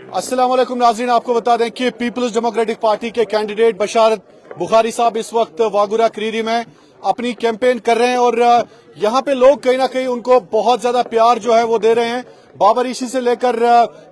अस्सलाम वालेकुम नाज़रीन, आपको बता दें कि पीपल्स डेमोक्रेटिक पार्टी के कैंडिडेट बशारत बुखारी साहब इस वक्त वागुरा क्रीरी में अपनी कैंपेन कर रहे हैं और यहाँ पे लोग कहीं ना कहीं उनको बहुत ज्यादा प्यार जो है वो दे रहे हैं। बाबरीशी से लेकर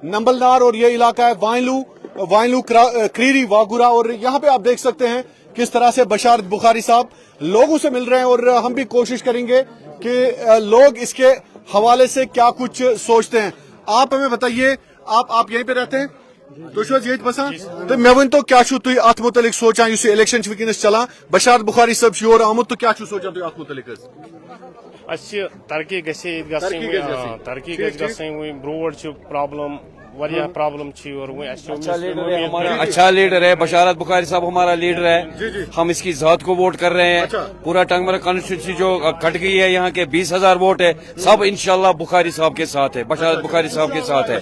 नंबलनार और ये इलाका है वाइनलू क्रीरी वागुरा, और यहाँ पे आप देख सकते हैं किस तरह से बशारत बुखारी साहब लोगों से मिल रहे हैं और हम भी कोशिश करेंगे कि लोग इसके हवाले से क्या कुछ सोचते हैं। आप हमें बताइए, आप यहीं पे रहते हैं? ये बसा तो मैं वन तो क्या तुम अत मुतलिक सोचान इलेक्शन वनस चलान बशारत बुखारी सब योर आमुत तो क्या सोचान तुम अत मुतलिक? तरक्की तरक्की ब्रोड प्रॉब्लम प्रॉब्लम अच्छा लीडर है बशारत बुखारी साहब, हमारा लीडर है। हम इसकी जात को वोट कर रहे हैं। पूरा टंगमर कॉन्स्टिट्यूंसी जो कट गई है, यहाँ के 20,000 वोट है, सब इंशाल्लाह बुखारी साहब के साथ है, बशारत बुखारी साहब के साथ है।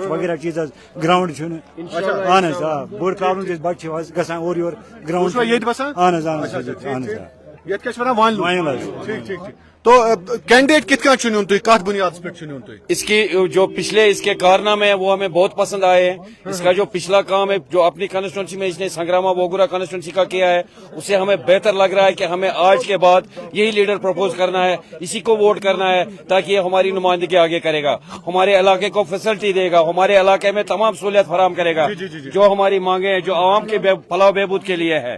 वगैरह चीज ग्राउंड बोड़ प्रॉब्लम ग्राउंड तो कैंडिडेट कितना चुनियो तुम कत बुनियाद पे चुनियो तुम? इसकी जो पिछले इसके कारनामे हैं वो हमें बहुत पसंद आए हैं। इसका जो पिछला काम है जो अपनी कॉन्स्टिट्यूंसी में इसने संग्रामा वोगुरा कॉन्स्टिट्यूंसी का किया है, उससे हमें बेहतर लग रहा है कि हमें आज के बाद यही लीडर प्रपोज करना है, इसी को वोट करना है, ताकि ये हमारी नुमाइंदगी आगे करेगा, हमारे इलाके को फैसिलिटी देगा, हमारे इलाके में तमाम सहूलियत फराहम करेगा जो हमारी मांगे हैं, जो आवाम के फलाह बहबूद के लिए है।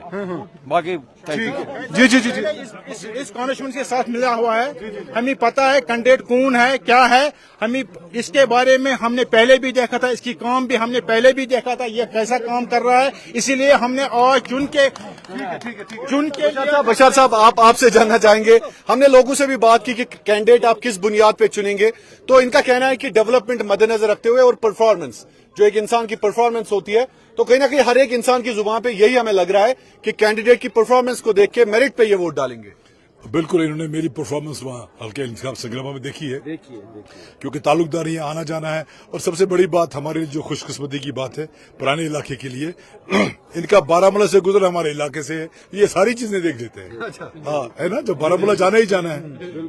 बाकी जी जी जी जी इस कॉन्स्टिट्यूंसी के साथ मिला हुआ है, हमें पता है कैंडिडेट कौन है क्या है, हमें इसके बारे में हमने पहले भी देखा था, इसकी काम भी हमने पहले भी देखा था, ये कैसा काम कर रहा है, इसीलिए हमने आज चुन के बशार साहब आपसे जानना चाहेंगे। हमने लोगों से भी बात की कि कैंडिडेट आप किस बुनियाद पे चुनेंगे, तो इनका कहना है कि डेवलपमेंट मद्देनजर रखते हुए और परफॉर्मेंस, जो एक इंसान की परफॉर्मेंस होती है, तो कहीं ना कहीं हर एक इंसान की जुबान पे यही हमें लग रहा है कि कैंडिडेट की परफॉर्मेंस को देख के मेरिट पे ये वोट डालेंगे। बिल्कुल, इन्होंने मेरी परफॉर्मेंस वहाँ हल्के इंतखाब संग्रामा में देखी है, क्योंकि ताल्लुकदार यहाँ आना जाना है। और सबसे बड़ी बात हमारे लिए जो खुशकिस्मती की बात है पुराने इलाके के लिए, इनका बारामूला से गुजर हमारे इलाके से है, ये सारी चीजें देख लेते हैं। हाँ है ना, जो बारामूला जाना ही जाना है,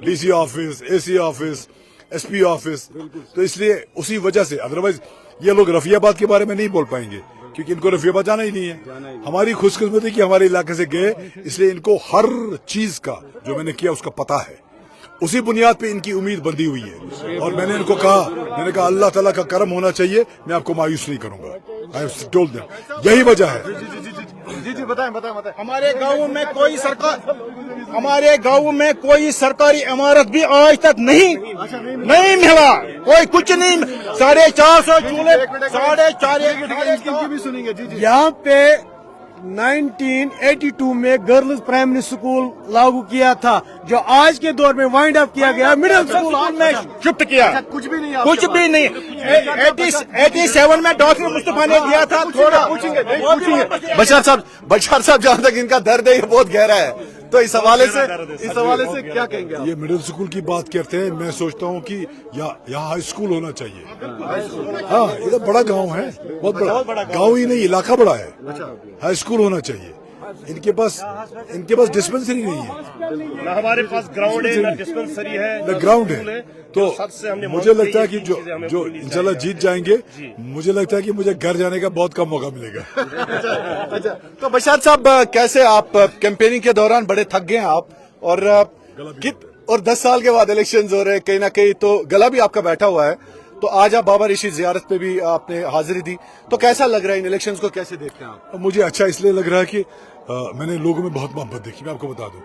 DC office, AC office, SP office, तो इसलिए उसी वजह से, अदरवाइज ये लोग रफियाबाद के बारे में नहीं बोल पाएंगे क्योंकि इनको रफियाबाद जाना ही नहीं है। हमारी खुशकिस्मती कि हमारे इलाके से गए, इसलिए इनको हर चीज का जो मैंने किया उसका पता है, उसी बुनियाद पे इनकी उम्मीद बंधी हुई है। और मैंने इनको कहा अल्लाह ताला का करम होना चाहिए, मैं आपको मायूस नहीं करूंगा। आई हैव टोल्ड देम, यही वजह है। जी बताएं। हमारे गांव में कोई सरकारी इमारत भी आज तक नहीं मिला, कोई कुछ नहीं। 450 चूल्हे, 450 भी सुनेंगे। जी यहाँ पे 1982 में गर्ल्स प्राइमरी स्कूल लागू किया था, जो आज के दौर में वाइंड अप किया गया, मिडिल स्कूल में शिफ्ट किया। कुछ भी नहीं 87 में डॉक्टर मुस्तफा ने दिया था। थोड़ा पूछेंगे बशार साहब जहाँ तक इनका दर्द है ये बहुत गहरा है, तो इस हवाले से क्या कहेंगे आप? ये मिडिल स्कूल की बात करते हैं, मैं सोचता हूँ कि यहाँ हाई स्कूल होना चाहिए। हाँ, ये तो बड़ा गांव है, बहुत बड़ा गांव ही नहीं, इलाका बड़ा है, हाई स्कूल होना चाहिए। इनके पास डिस्पेंसरी नहीं है, ना हमारे पास ग्राउंड है, ना डिस्पेंसरी है, ना ग्राउंड है। तो मुझे लगता है कि जो इंशाल्लाह जीत जाएंगे, मुझे लगता है कि मुझे घर जाने का बहुत कम मौका मिलेगा। अच्छा, तो बशार साहब कैसे आप कैंपेनिंग के दौरान बड़े थक गए हैं आप, और 10 साल के बाद इलेक्शंस हो रहे हैं, कहीं ना कहीं तो गला भी आपका बैठा हुआ है, तो आज आप बाबा ऋषि जियारत पे भी आपने हाजिरी दी, तो कैसा लग रहा है? इन इलेक्शंस को कैसे देखते हैं आप? मुझे अच्छा इसलिए लग रहा है कि मैंने लोगों में बहुत मोहब्बत देखी। मैं आपको बता दूं,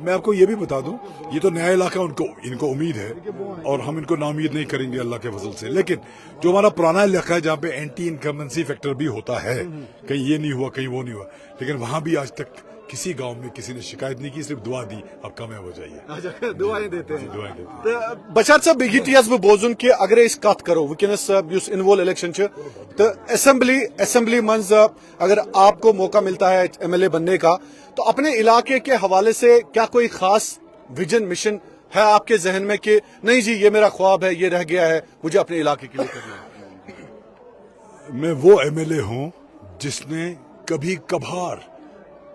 मैं आपको ये भी बता दूं, ये तो नया इलाका इनको उम्मीद है और हम इनको नाउम्मीद नहीं करेंगे अल्लाह के फजल से। लेकिन जो हमारा पुराना इलाका है जहाँ पे एंटी इनकम्बेंसी फैक्टर भी होता है, कहीं ये नहीं हुआ कहीं वो नहीं हुआ, लेकिन वहां भी आज तक किसी गांव में किसी ने शिकायत नहीं की, सिर्फ दुआ दी आप कामयाब हो जाइए। दुआएं देते हैं। बशार साहब यह बोजुन कि अगर कत करो वनस इन वोल इलेक्शन तो असम्बली मंज अगर आपको मौका मिलता है MLA बनने का, तो अपने इलाके के हवाले से क्या कोई खास विजन मिशन है आपके जहन में कि नहीं जी ये मेरा ख्वाब है, ये रह गया है, मुझे अपने इलाके के लिए करना है? मैं वो MLA हूं जिसने कभी कभार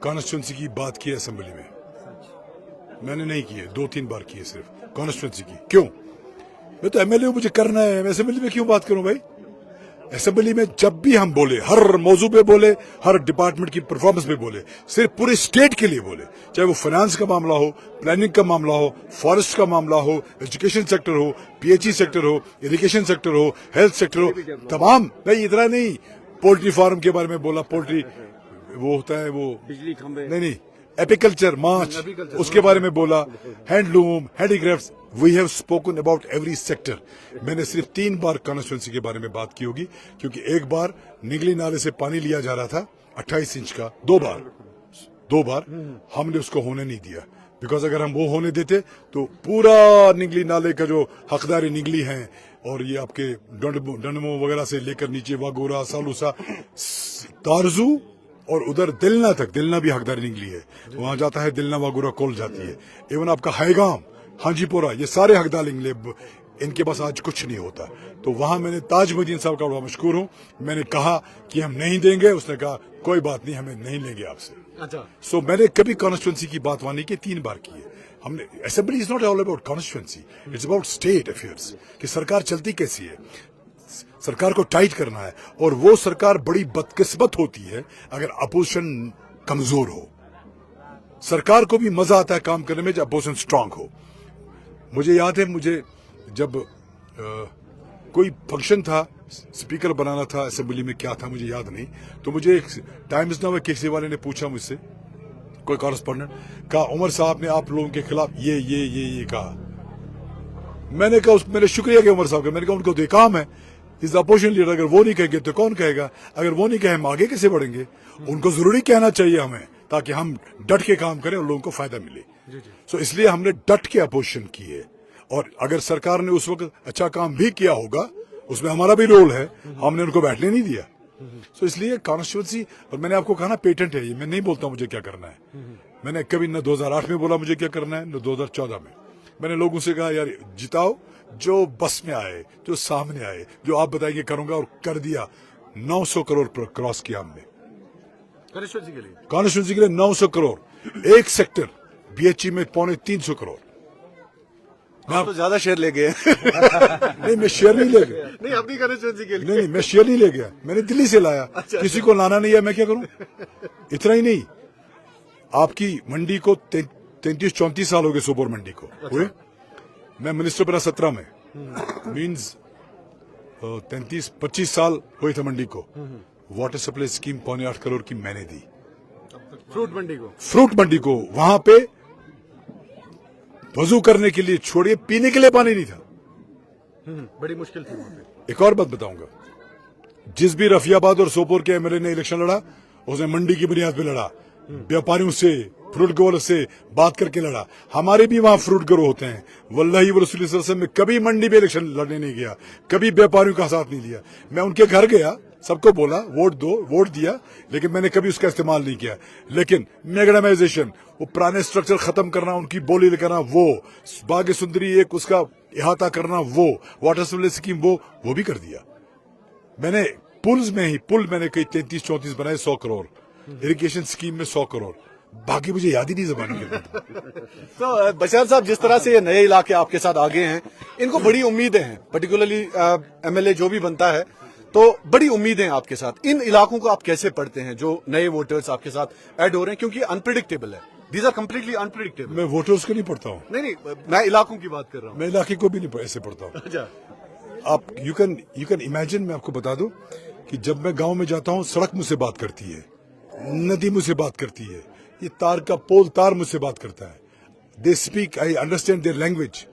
कॉन्स्टिट्यूंसी की बात की असेंबली में, मैंने नहीं की है, 2-3 बार की है सिर्फ कॉन्स्टिट्यूंसी की। क्यों? मैं तो एमएलए हूं, मुझे करना है, मैं असेंबली में क्यों बात करूं भाई? असेंबली में जब भी हम बोले, हर मौजू पे बोले, हर डिपार्टमेंट की परफॉर्मेंस पे बोले, सिर्फ पूरे स्टेट के लिए बोले, चाहे वो फाइनेंस का मामला हो, प्लानिंग का मामला हो, फॉरेस्ट का मामला हो, एजुकेशन सेक्टर हो, पीएचई सेक्टर हो, इरिगेशन सेक्टर हो, हेल्थ सेक्टर हो, तमाम। नहीं, इतना नहीं, पोल्ट्री फार्म के बारे में बोला, पोल्ट्री वो होता है वो बिजली खंभे, नहीं, एपिकल्चर, माछ, उसके बारे में बोला, handloom, handicrafts, we have spoken about every sector. मैंने सिर्फ 3 बार कॉन्स्टिट्यूंसी के बारे में बात की होगी, क्योंकि एक बार निगली नाले से पानी लिया जा रहा था 28 इंच का, 2 बार हमने उसको होने नहीं दिया, बिकॉज अगर हम वो होने देते तो पूरा निगली नाले का जो हकदारी निगली हैं और ये आपके डंडमो वगैरह से लेकर नीचे वागोरा, सालूसा, तारजू और उधर दिलना तक, दिलना भी हकदारी निकली है, वहां जाता है दिलना वागुरा कोल जाती है, इवन आपका हाईगाम, हाजीपुरा, ये सारे हकदार निकले, इनके पास आज कुछ नहीं होता। तो वहां मैंने ताज मुद्दीन साहब का बड़ा मशकूर हूं, मैंने कहा कि हम नहीं देंगे, उसने कहा कोई बात नहीं, हमें नहीं लेंगे आपसे। अच्छा, सो मैंने कभी कॉन्स्टिट्यूंसी की बात वानी की 3 बार की है हमने। Assembly is not all about constituency, it's about state affairs, कि सरकार चलती कैसी है, सरकार को टाइट करना है। और वो सरकार बड़ी बदकिस्मत होती है अगर अपोजिशन कमजोर हो। सरकार को भी मजा आता है काम करने में जब अपोजिशन स्ट्रांग हो। मुझे याद है, मुझे जब कोई फंक्शन था, स्पीकर बनाना था असेंबली में, क्या था मुझे याद नहीं, तो मुझे एक टाइम्स नाम किसी वाले ने पूछा मुझसे, कोई कॉरेस्पॉन्डेंट, कहा उमर साहब ने आप लोगों के खिलाफ ये कहा। मैंने कहा मैंने शुक्रिया किया उमर साहब का, मैंने कहा उनको तो काम है, इस अपोजिशन लीडर, अगर वो नहीं कहेंगे तो कौन कहेगा, अगर वो नहीं कहे हम आगे कैसे बढ़ेंगे? उनको जरूरी कहना चाहिए हमें, ताकि हम डट के काम करें और लोगों को फायदा मिले। सो इसलिए हमने डट के अपोजिशन की है, और अगर सरकार ने उस वक्त अच्छा काम भी किया होगा, उसमें हमारा भी रोल है, हमने उनको बैठने नहीं दिया। सो इसलिए कॉन्स्टिट्यूंसी, और मैंने आपको कहा ना पेटेंट है ये, मैं नहीं बोलता मुझे क्या करना है। मैंने कभी न 2008 में बोला मुझे क्या करना है, न 2014 में। मैंने लोगों से कहा यार जिताओ, जो बस में आए, जो सामने आए, जो आप बताएंगे करूंगा, और कर दिया। 900 करोड़ क्रॉस किया हमने कॉन्स्टिट्यूंसी के लिए 900 करोड़। एक सेक्टर बीएचई में 350 करोड़। आप तो ज्यादा शेयर ले गए। नहीं, मैं शेयर नहीं ले गया, नहीं, अपनी कॉन्स्टिट्यूंसी के लिए नहीं, मैं शेयर नहीं ले गया, मैंने दिल्ली से लाया। किसी को लाना नहीं है, मैं क्या करूं? इतना ही नहीं, आपकी मंडी को 33-34 साल हो गए, सोपोर मंडी को हुए। मैं मिनिस्टर बना 17 में, मीन्स 33-25 साल हुए थे मंडी को। वाटर सप्लाई स्कीम 8.25 करोड़ की मैंने दी। फ्रूट मंडी को वहां पे वजू करने के लिए छोड़िए, पीने के लिए पानी नहीं था। बड़ी मुश्किल थी वहां पे। एक और बात बताऊंगा, जिस भी रफियाबाद और सोपोर के एमएलए ने इलेक्शन लड़ा, उसने मंडी की बुनियाद पे लड़ा, व्यापारियों से, फ्रूट ग्रोवर से बात करके लड़ा। हमारे भी वहां फ्रूट ग्रो होते हैं। वल्लाही व रसूल सल्लल्लाहु अलैहि वसल्लम में कभी मंडी पे इलेक्शन लड़ने नहीं गया, कभी व्यापारियों का साथ नहीं लिया। मैं उनके घर गया, सबको बोला वोट दो, वोट दिया, लेकिन मैंने कभी उसका इस्तेमाल नहीं किया। लेकिन मैग्नामाइजेशन, वो पुराने स्ट्रक्चर खत्म करना, उनकी बोली करना, वो बाग सुंदरी एक उसका इहाता करना, वो वाटर सप्लाई स्कीम, वो भी कर दिया मैंने। पुल्स में ही पुल मैंने कई 33-34 बनाए, 100 करोड़। इरिगेशन स्कीम में 100 करोड़, बाकी मुझे याद ही नहीं जबानी के। तो बशर साहब, जिस तरह से ये नए इलाके आपके साथ आगे हैं, इनको बड़ी उम्मीदें हैं, पर्टिकुलरली एमएलए जो भी बनता है तो बड़ी उम्मीदें हैं आपके साथ। इन इलाकों को आप कैसे पढ़ते हैं, जो नए वोटर्स आपके साथ ऐड हो रहे हैं, क्योंकि अनप्रिडिक्टेबल है, दीज आर कम्प्लीटली अनप्रिडिक्टेबल। मैं वोटर्स को नहीं पढ़ता हूँ, नहीं, मैं इलाकों की बात कर रहा हूँ। मैं इलाके को भी नहीं ऐसे पढ़ता हूँ। अच्छा, आप यू कैन इमेजिन, मैं आपको बता दूं कि जब मैं गांव में जाता हूं, सड़क मुझसे बात करती है, नदी मुझसे बात करती है, ये तार का पोल तार मुझसे बात करता है। They speak, I understand their language.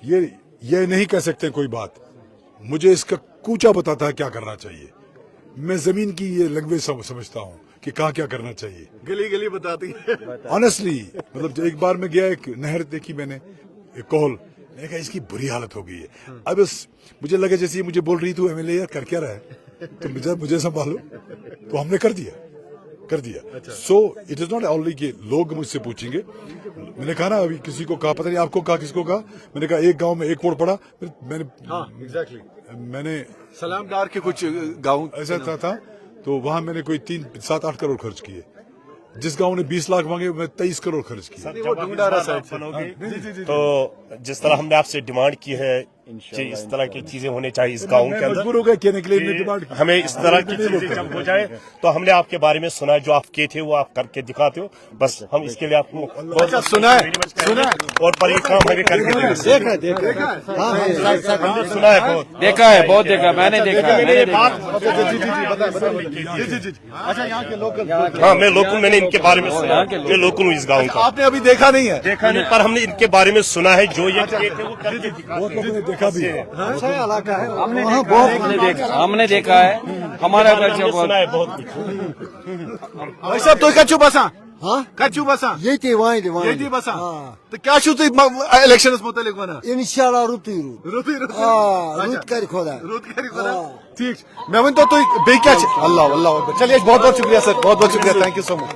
ये नहीं कह सकते कोई बात, मुझे इसका कूचा बताता है क्या करना चाहिए। मैं जमीन की ये लैंग्वेज समझता हूँ कि कहाँ क्या करना चाहिए, गली गली बताती है। ऑनेस्टली, मतलब एक बार मैं गया, एक नहर देखी मैंने, एक कोहल, मैंने कहा इसकी बुरी हालत हो गई है। अब मुझे लगा जैसे मुझे बोल रही तू एमएलए यार कर क्या रहा है, तो मुझे संभालो, तो हमने कर दिया। So it is not only कि लोग मुझसे पूछेंगे। मैंने कहा ना, अभी किसी को कहा, पता नहीं आपको कहा, किसको कहा, मैंने कहा एक गांव में एक वोट पड़ा, मैंने सलाम डार के कुछ गाँव ऐसा था, तो वहां मैंने कोई 3-7-8 करोड़ खर्च किए। जिस गांव ने 20 लाख मांगे, मैं 23 करोड़ खर्च किए। तो जिस तरह हमने आपसे डिमांड की है जी इस तरह की चीजें होनी चाहिए इस गाँव के अंदर। मजबूर हो गए कहने के लिए इनने डिमांड की। हमें इस तरह की चीजें जब हो जाए तो हमने आपके बारे में सुना, जो आप किए थे वो आप करके दिखाते हो, बस हम इसके लिए आपको बहुत सुना है और पर एक काम हमें करके देना। हमने सुना है बहुत, देखा है, बहुत देखा, मैंने देखा है, मैंने देखा अच्छा यहाँ के लोकल हाँ मैं लोकल, मैंने इनके बारे में सुना, मैं लोकल हूँ इस गाँव का। आपने अभी देखा नहीं है? देखा नहीं, पर हमने इनके बारे में सुना है, जो ये किए थे वो करके बहुत लोगों ने देखा भी है। हमने देखा है, हमारा बच्चों को सुना है बहुत कुछ। भाई साहब तो कच्चू बसा Ha? कच्चू बसा Yeti waydi waydi. Yedi basa. तो क्या शू थी इलेक्शन मुतलिक बना? İnşallah rutiru. रुती Rut kari koda. रूट करी करा ठीक मैं तो बेक्या अल्लाह अल्लाह चलिए बहुत बहुत शुक्रिया सर, बहुत बहुत शुक्रिया, थैंक यू सो मच।